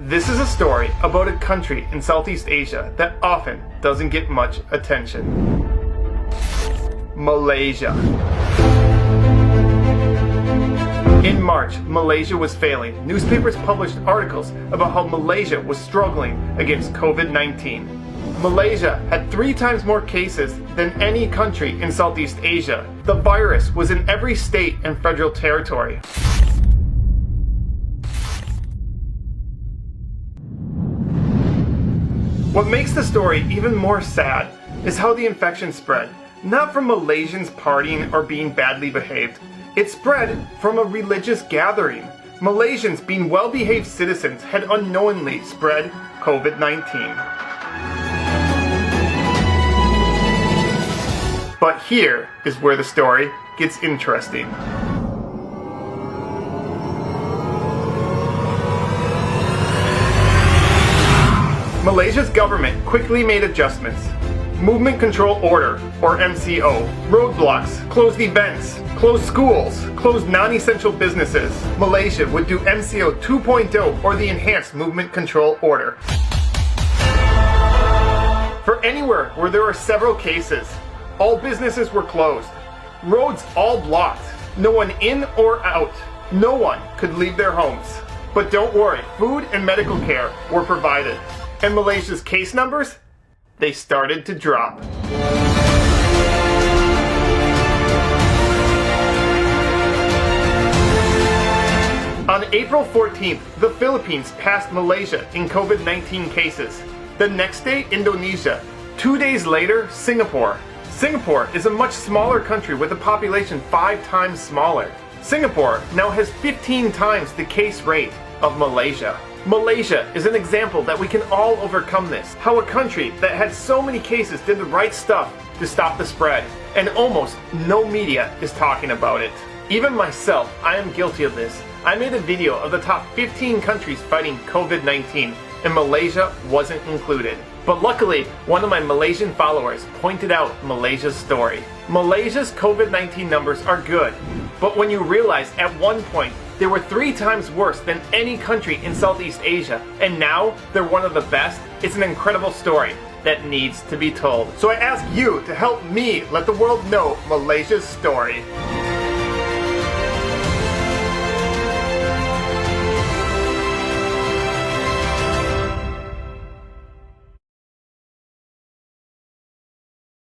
This is a story about a country in Southeast Asia that often doesn't get much attention. Malaysia. In March, Malaysia was failing. Newspapers published articles about how Malaysia was struggling against COVID-19. Malaysia had 3 times more cases than any country in Southeast Asia. The virus was in every state and federal territory. What makes the story even more sad is how the infection spread, not from Malaysians partying or being badly behaved. It spread from a religious gathering. Malaysians, being well-behaved citizens, had unknowingly spread COVID-19. But here is where the story gets interesting. Malaysia's government quickly made adjustments. Movement Control Order, or MCO, roadblocks, closed events, closed schools, closed non-essential businesses. Malaysia would do MCO 2.0, or the Enhanced Movement Control Order. For anywhere where there were several cases, all businesses were closed, roads all blocked, no one in or out, no one could leave their homes. But don't worry, food and medical care were provided. And Malaysia's case numbers? They started to drop. On April 14th, the Philippines passed Malaysia in COVID-19 cases. The next day, Indonesia. 2 days later, Singapore. Singapore is a much smaller country with a population 5 times smaller. Singapore now has 15 times the case rate of Malaysia. Malaysia is an example that we can all overcome this. How a country that had so many cases did the right stuff to stop the spread, and almost no media is talking about it. Even myself, I am guilty of this. I made a video of the top 15 countries fighting COVID-19, and Malaysia wasn't included. But luckily, one of my Malaysian followers pointed out Malaysia's story. Malaysia's COVID-19 numbers are good, but when you realize at one point they were 3 times worse than any country in Southeast Asia, and now they're one of the best, it's an incredible story that needs to be told. So I ask you to help me let the world know Malaysia's story.